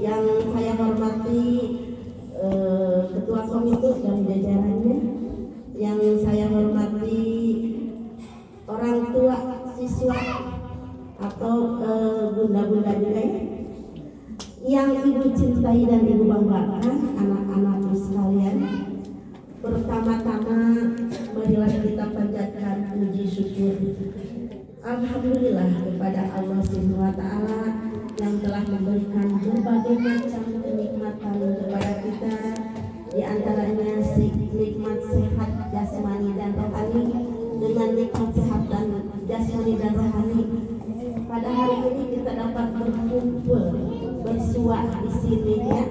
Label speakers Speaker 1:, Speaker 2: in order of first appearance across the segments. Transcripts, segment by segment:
Speaker 1: yang saya hormati Ketua Komite dan jajarannya, yang saya hormati orang tua siswa atau bunda-bunda juga ya, yang ibu cintai dan ibu banggakan, anak-anakku sekalian. Pertama-tama marilah kita panjatkan puji syukur alhamdulillah kepada Allah Subhanahu wa taala yang telah memberikan berbagai macam kenikmatan kepada kita, di antaranya nikmat sehat jasmani dan rohani. Dengan nikmat sehat dan jasmani dan rohani, pada hari ini kita dapat berkumpul bersua di sini ya,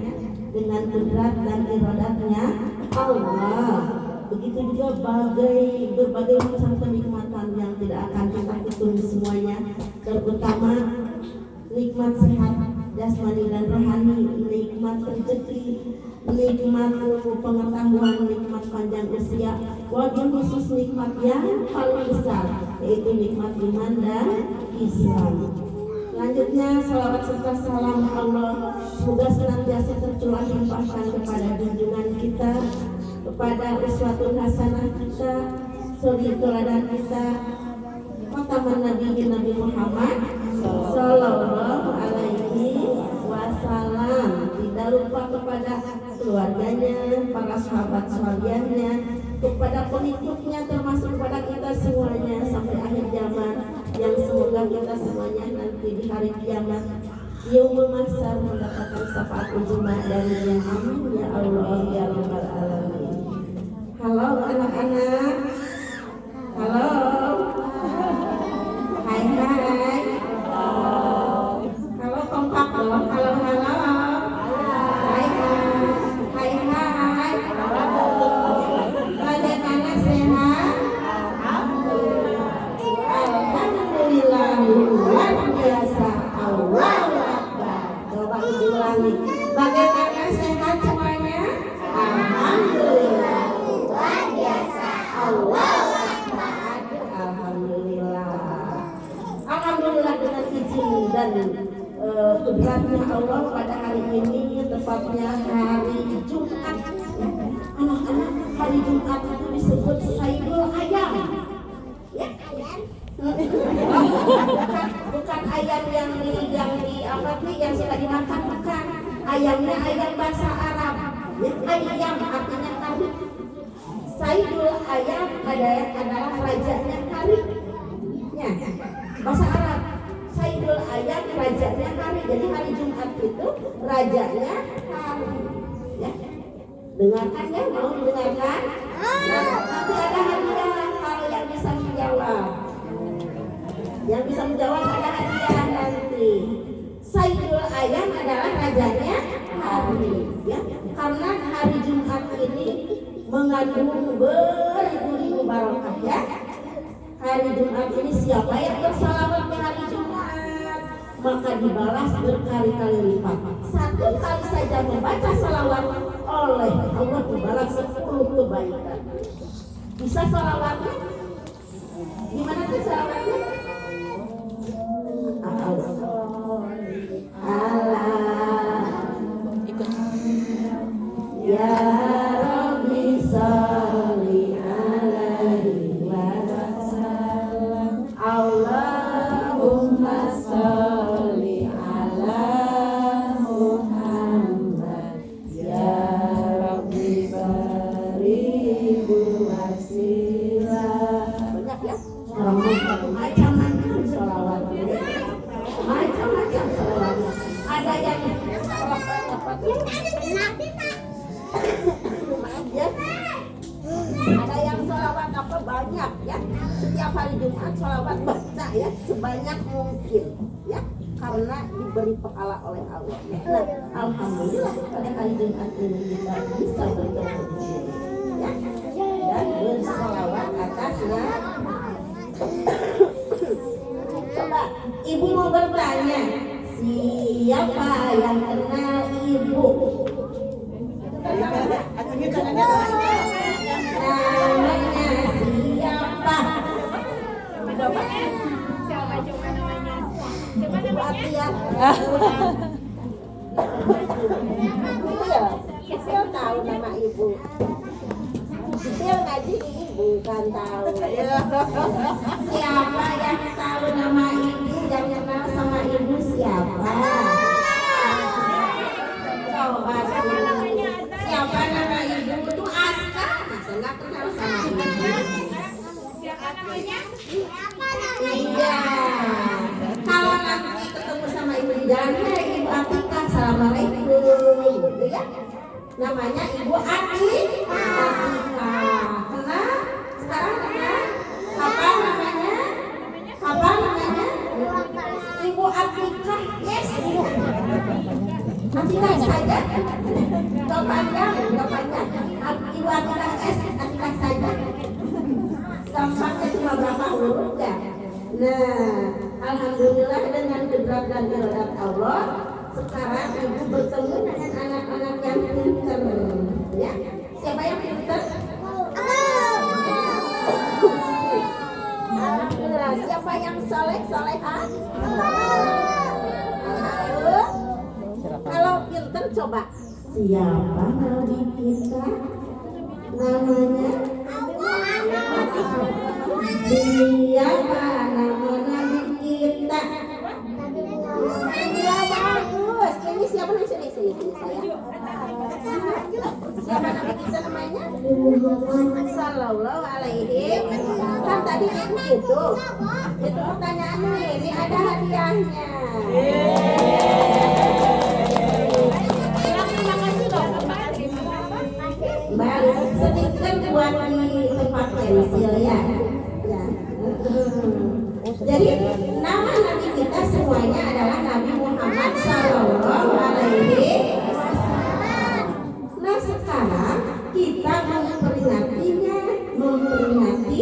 Speaker 1: dengan kudrat dan iradatnya Allah. Begitu juga berbagai macam kenikmatan yang tidak akan kita hitung semuanya, terutama nikmat sehat jasmani dan rohani, nikmat rezeki, nikmat ilmu pengetahuan, nikmat panjang usia, wabil khusus nikmat yang paling besar yaitu nikmat iman dan Islam. Selanjutnya salawat serta salam Allah semoga senantiasa tercurah limpahkan kepada junjungan kita, kepada uswatun hasanah kita, suri teladan kita, khataman Nabi Muhammad sallallahu alaihi wasallam. Tidak lupa kepada keluarganya, para sahabat sahabatnya, kepada pengikutnya, termasuk kepada kita semuanya sampai akhir zaman, yang semoga kita semuanya nanti di hari kiamat yaumul mahsyar mendapatkan syafaat ujumah dari yang amin ya Allah ya rabbal alamin. Halo anak-anak, halo, hai hai, halo kompak dong, halo halo, hai hai, hai hai, bagaimana sehat? Alhamdulillah luar biasa, Allahu Akbar. Coba diulangi, bagaimana sehat semuanya? Alhamdulillah luar biasa, Allahu Akbar. Alhamdulillah dengan izin dan kudratnya Allah pada hari ini, tepatnya hari Jumat. Anak-anak, hari Jumat itu disebut Sayyidul Ayam. Ya, bukan ayam yang suka dimakan, bukan. Ayamnya ayam bahasa Arab. Ya, ayam artinya kari. Sayyidul Ayam adalah rajanya kari. Ya, bahasa Arab. Sayyidul Ayam rajanya hari. Jadi hari Jumat itu rajanya hari. Ya. Dengarkan ya, mau mendengarkan? Nanti ada hadiah kalau yang bisa menjawab. Yang bisa menjawab ada hadiah nanti. Sayyidul Ayam adalah rajanya hari. Ya. Karena hari Jumat ini mengandung beribu-ribu barokah ya. Hari Jumat ini siapa yang bersalawat di hari Jumat, maka dibalas berkali-kali lipat. Satu kali saja membaca salawat oleh Allah dibalas 10 kebaikan. Bisa salawatnya? Gimana tuh salawatnya? Allah ikut ya Rabbi sholli alaihi wasallam. Allahumma sholli ala Muhammad ya Rabbi bariku wasilah. Banyak ya? Macam-macam sholawatnya. Macam-macam sholawatnya. Ada yang ya. Ada yang sholawat apa banyak ya. Setiap hari Jumat sholawat baca ya sebanyak mungkin ya, karena diberi pahala oleh Allah. Nah, alhamdulillah pada hari Jumat ini kita bisa bertemu di sini ya, dan bersholawat atasnya. Coba ibu mau bertanya, siapa yang kenal ibu? Namanya siapa? Coba namanya. Coba namanya. ibu. Dia ngaji ibu kan tahu. Siapa yang tahu nama ibu, yang kenal sama ibu siapa? Coba siapa nama ibu itu Aska, masa nggak kenal sama ibu?
Speaker 2: Siapa namanya?
Speaker 1: Iya. Kalau nanti ketemu sama ibu di jalan, ibu Atika, assalamualaikum, gitu ya. Namanya Ibu Atika. Kenal? Sekarang kenal? Apa namanya? Apa namanya? Ibu Atika. Yes. Atika saja. Gak panjang, gak panjang. Ibu Atika S, Atika saja. Gampangnya cuma berapa huruf ya? Nah, alhamdulillah dengan kudrat dan iradat Allah, sekarang ibu bertemu dengan anak-anak yang pintar, ya. Siapa yang pintar? Alhamdulillah. Siapa yang soleh, solehah? Alhamdulillah. Kalau pintar coba. Siapa nabi kita? Namanya? Siapa nama nabi kita? Ya bagus. Ini siapa nih? Sini saya. Siapa nama kita namanya? Muhammad Sallallahu Alaihi. Kan tadi ibu itu pertanyaannya, ini ada hadiahnya. Baru sedikit buat di tempat pensil ya. Jadi nama nabi kita semuanya adalah Nabi Muhammad Sallallahu Alaihi Wasallam. Nah sekarang kita memperingatinya, memperingati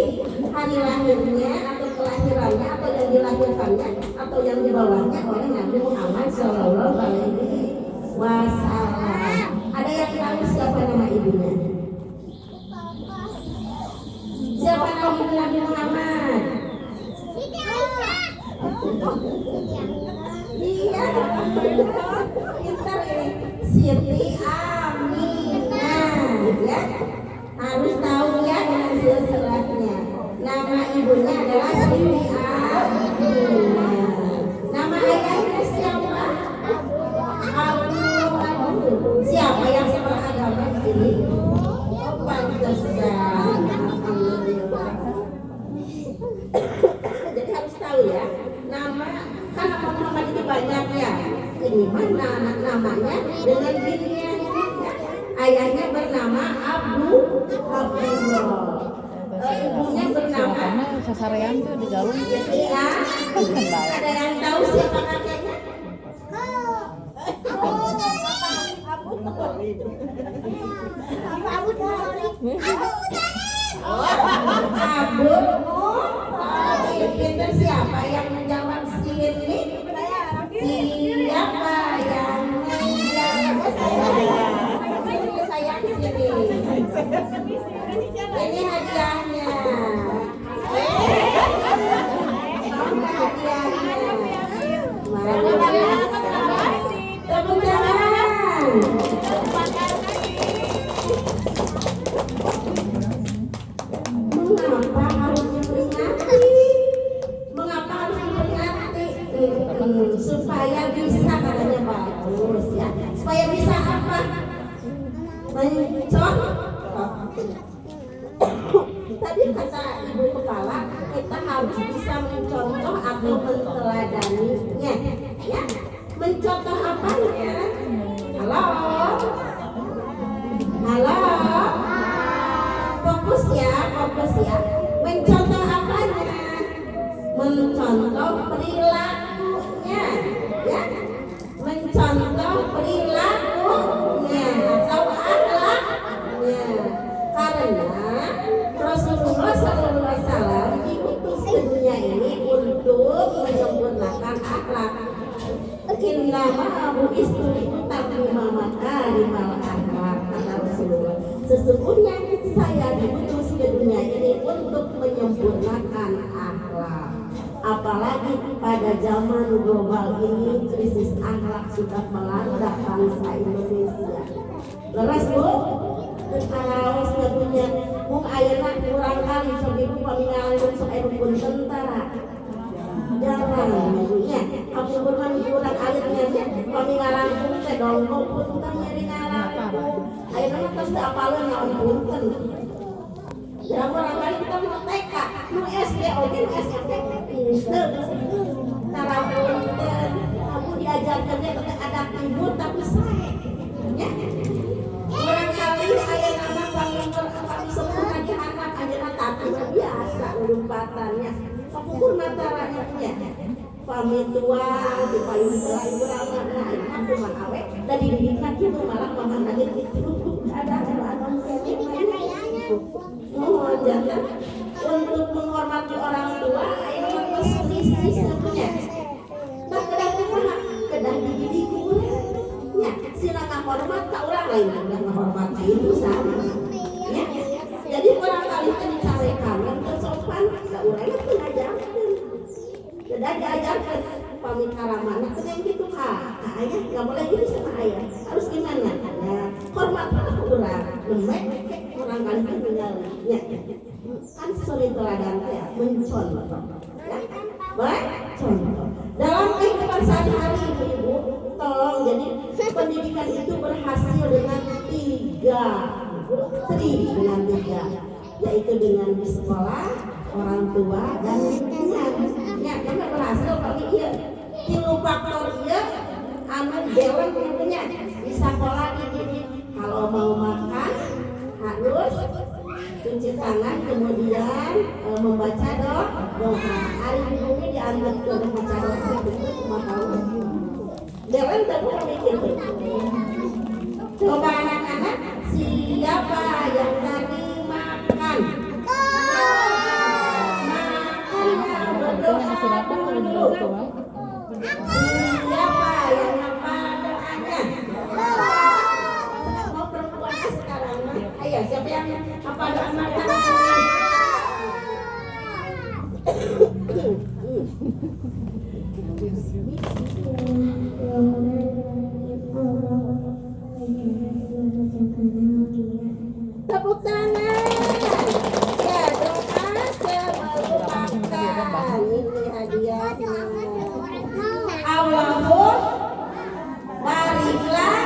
Speaker 1: hari lahirnya atau kelahirannya atau yang dilahirkannya atau yang dibawanya oleh Nabi Muhammad Sallallahu Alaihi Wasallam. Ada yang tahu siapa nama ibunya? Siapa nama ibu Nabi Muhammad? Iya, pintar ini. Siti Aminah, ya. Harus tahu ya dengan silsilahnya. Nama ibunya adalah Siti Aminah. Nama ayahnya siapa? Abu. Siapa yang seberagama di sini? Oh, pantesan. Jadi harus tahu ya. Nama kan nama Muhammad itu banyak ya. Ini mana anak namanya dengan dirinya. Ayahnya bernama Abdullah. Ibunya bernama
Speaker 3: karena sasarean tuh di galung
Speaker 1: ya. Ada yang tahu siapa kakeknya? Abu Pinter. Siapa yang menjawab sini? Siapa yang menjawab saya sini? Ini hadiahnya. Tepuk tangan. Mengapa harus diperingati? Mengapa harus diperingati? Supaya bisa, katanya bagus ya. Supaya bisa apa? Mencontoh. Tadi kata ibu kepala, kita harus bisa mencontoh atau menteladaninya, ya. Mencontoh apanya? Halo, halo, fokus ya, fokus ya. Mencontoh apanya? Mencontoh perilakunya, ya. Mencontoh perilakunya atau akhlaknya. Karena Rasulullah SAW diutus ke dunia ini untuk menyempurnakan akhlak. Innama bu'istu liutammima makarimal akhlak, kata Rasulullah. Sesungguhnya saya diutus ke dunia ini untuk menyempurnakan akhlak. apalagi pada zaman global ini krisis akhlak sudah melanda bangsa Indonesia. Leres Bu? Terus sebetulnya mung ayeuna kurang kali sok ibu pamingalan sok aya rukun tentara. Jarang ya. Aku berman kurang ayeuna nya pamingalan pun teh dongkok punten nyeri ngalaku. Ayeuna mah tos teu apaleun naon punten. Jarang orang kali kita mau TK, mau SD, oke, mau SMP, pinter. Tara punten, kamu diajarkan dia tetap ada timur tapi saya. Ya. Barangkali ayah anak kami sempurna di anak anak tapi biasa umpatannya. Kapur mataranya punya. Pamit tuang di payung telah ibu ramah nah itu mah awet dan dididikan itu malah mama nanya itu ada anak mohon jangan untuk menghormati orang tua ayah mah selisih sebenarnya. Tak kedah kumaha kedah dididik urang. Ya, sila ngahormat ka urang lain udah ngahormati itu sama. Ya. Jadi orang kali itu dicarekan yang sopan da urang teh ngajarkeun. Kedah diajarkan pamit karamana teh yang kitu ka ayah enggak boleh gitu sama ayah. Harus gimana? Ya, hormatlah ka urang. Lembek orang kali itu tinggal. Ya. Kan suri teladan teh mencontoh. Ya. Baik, contoh. Dalam kehidupan sehari-hari ibu-ibu tolong jadi pendidikan itu berhasil dengan tiga yaitu dengan di sekolah, orang tua dan lingkungan. Ya, karena berhasil kami iya tilu faktor iya anu dewan punya di sekolah dididik kalau mau makan harus cuci tangan kemudian membaca doa. Hari ini dianggap ke membaca doa itu cuma tahu. Dewan tentu mikir. Coba anak-anak siapa yang tadi makan? Makan berdoa dulu. Siapa yang apa doanya? Mau perempuan sekarang mah. Ayo siapa yang apa doa makan? Tepuk tangan. Ya, doa sebelum makan. Ini hadiahnya. Allahumma bariklah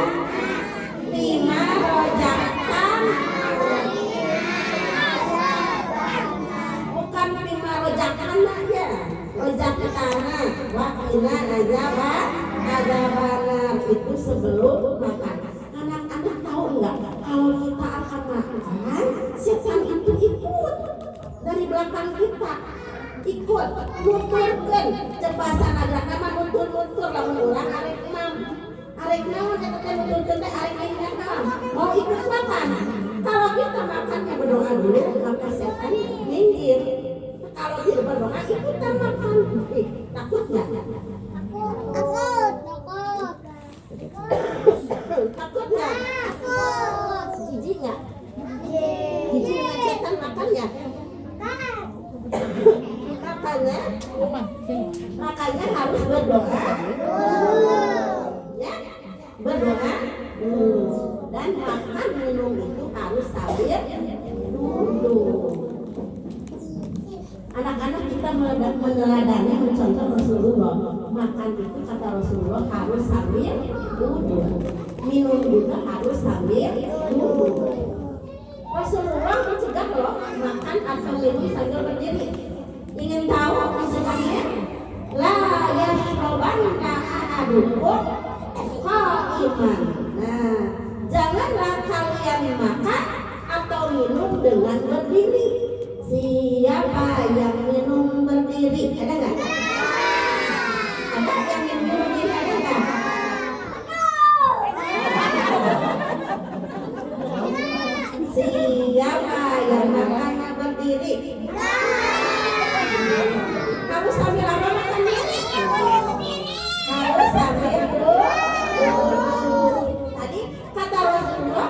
Speaker 1: lima rojakan. Bukan lima rojakan aja. Rojakan wakina azaban itu sebelum makan. Anak-anak tahu enggak kalau kita akan makan setan itu ikut dari belakang kita ikut muturkan cepasan agar nama mutur-mutur lamun urang arek naon eta teh muturkeun teh arek ingat mau ikut makan. Kalau kita makannya berdoa dulu maka setan minggir. Kalau tidak berdoa ikutan makan. Takut enggak? Takut nggak? Jijik nggak? Jijik dengan setan makannya? Makanya harus berdoa. Ya, berdoa dan makan minum itu harus sambil duduk. Anak-anak kita meneladani mencontoh Rasulullah. Makan itu kata Rasulullah harus sambil duduk. Minum juga harus sambil duduk. Rasulullah mencegah loh makan atau minum sambil berdiri. Ingin tahu mencegahnya? La yashrabanna ahadukum qa'iman. Nah, janganlah kalian makan atau minum dengan berdiri. Siapa yang minum berdiri? Ada nggak? Ada yang minum berdiri? Ada nggak? Siapa yang makan berdiri? Kamu sambil apa makannya? Harus sambil duduk. Tadi kata Rasulullah,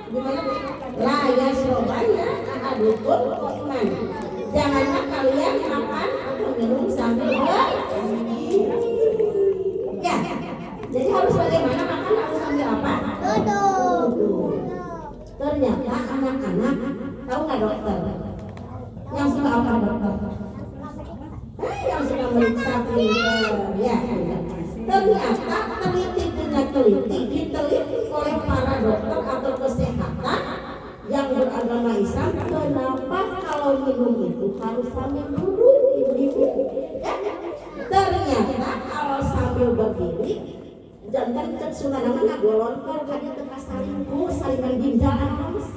Speaker 1: gimana? La yashrabanna ahadukum qa'iman. Janganlah kalian makan atau minum sambil berdiri. Ya, jadi harus bagaimana makan harus sambil apa? Duduk. Ternyata anak-anak tahu nggak dokter? Yang suka apa dokter? Yang suka meriksa pinter, ya. Ternyata diteliti oleh para dokter atau kesehatan yang beragama Islam, kenapa kalau minum itu harus sambil duduk, ibu-ibu? Ya. Ternyata kalau sambil berdiri, jantan cek sunanangan golontor kadi teka salingan ginjal anas.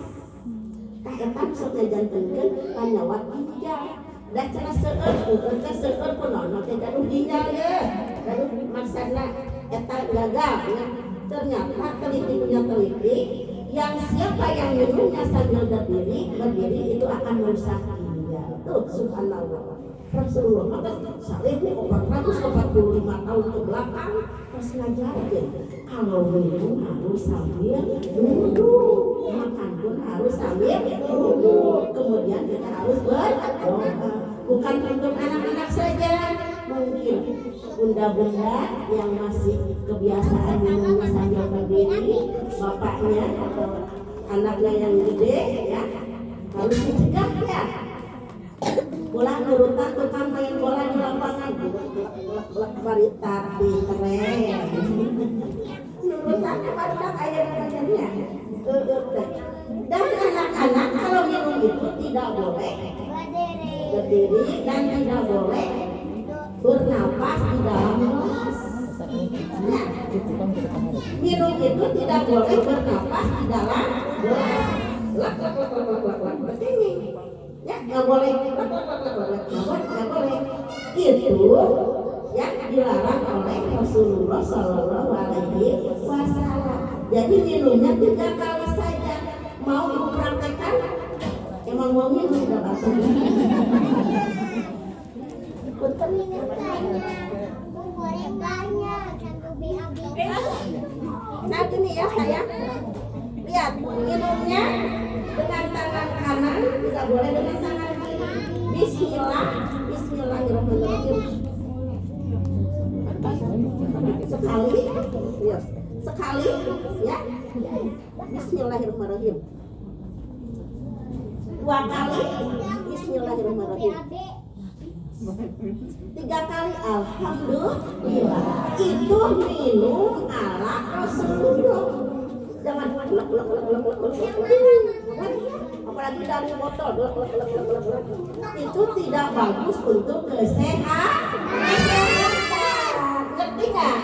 Speaker 1: Kaetan sok ngajantengkeun panyawat ginjal. Da cenah seueur kunaon teh gaduh ginjal ye. Gaduh maksana eta gagal ya. Ternyata teliti yang siapa yang minumnya sambil berdiri itu akan merusak ginjal. Tuh subhanallah. Rasulullah saleh 445 tahun ke belakang terus ngajarin kalau minum harus sambil duduk, makan pun harus sambil duduk, kemudian kita harus berdoa. Bukan untuk anak-anak saja, mungkin bunda-bunda yang masih kebiasaan minumnya sambil berdiri, bapaknya atau anaknya yang gede ya harus dicegah ya. Bola nurutan tukang main bola di lapangan blek bari tapi keren nurutannya barudak ayam-ayamnya dan anak-anak kalau minum itu tidak boleh berdiri dan tidak boleh bernapas di dalam gelas. Nah, minum itu tidak boleh bernapas di dalam gelas. Begini ya, nggak boleh, nggak boleh. Itu yang dilarang oleh Rasulullah Shallallahu Alaihi Wasallam. Jadi minumnya 3 kali saja. Mau ibu praktekkan? Emang mau minum nggak batal? Betul ini. Nah gini ya sayang, lihat minumnya dengan tangan kanan, tidak boleh dengan tangan kiri. Bismillahirrahmanirrahim. Sekali, ya. Sekali, ya. Bismillahirrahmanirrahim. 2 kali, Bismillahirrahmanirrahim. 3 kali, alhamdulillah. Itu minum ala Rasulullah. Jangan apalagi dari botol itu tidak bagus untuk kesehatan. Ngerti nggak?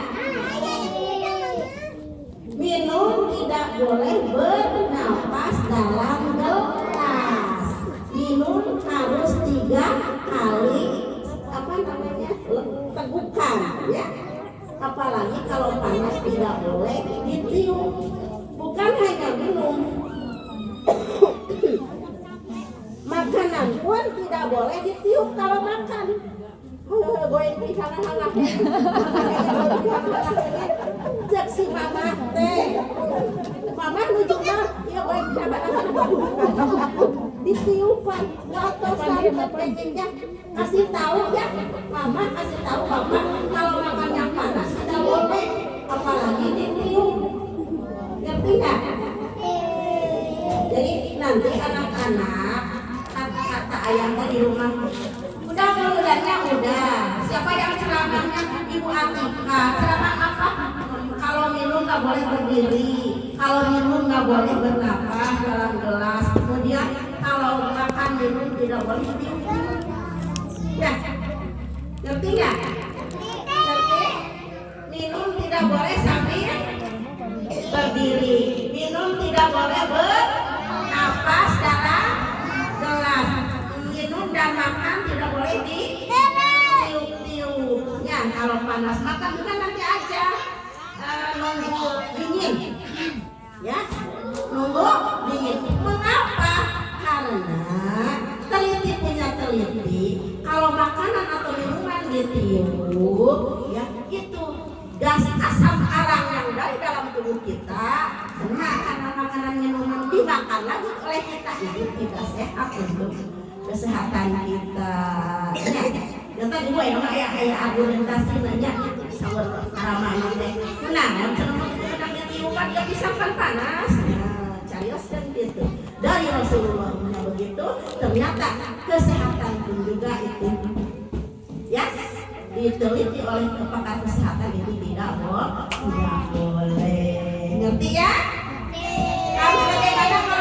Speaker 1: Minum tidak boleh bernapas dalam gelas. Minum harus 3 kali tegukan ya. Apalagi kalau panas tidak boleh ditiup. Bukan hanya minum, makanan pun tidak boleh ditiup kalau makan. Goyang di sana-sana, cek si mama teh, mama nuju mah, ya goyang di sana-sana, ditiupan, atau sampai pengennya kasih tahu ya, mama kasih tahu bapak kalau makan yang panas tidak boleh, apalagi ditiup. Ngerti nggak? Jadi nanti anak-anak kata ayahnya di rumah udah kemudiannya udah siapa yang ceramahnya Ibu Atika ceramah apa? Kalau minum nggak boleh berdiri, kalau minum nggak boleh bernapas dalam gelas, kemudian kalau makan minum tidak boleh ditiup ya. Ngerti nggak? Ngerti? Minum tidak boleh sambil berdiri, minum tidak boleh bernapas dalam gelas, minum dan makan tidak boleh ditiup-tiup ya. Kalau panas makan juga nanti aja nunggu dingin ya, nunggu dingin. Mengapa? Karena teliti punya teliti kalau makanan atau minuman ditiup ya itu gas asam arang yang dari dalam tubuh kita, karena makanan minuman dimakan lagi oleh kita itu tidak sehat untuk kesehatan kita. Ya. Dan tadi gue yang kayak argumentasi nanya sawar karamana teh. Nah, cenah kadang tiupan gak bisa kan panas. Nah, carios kan gitu. Dari Rasulullah begitu, ternyata kesehatan pun juga itu ya diteliti oleh pakar kesehatan itu tidak boleh. Ngerti ya?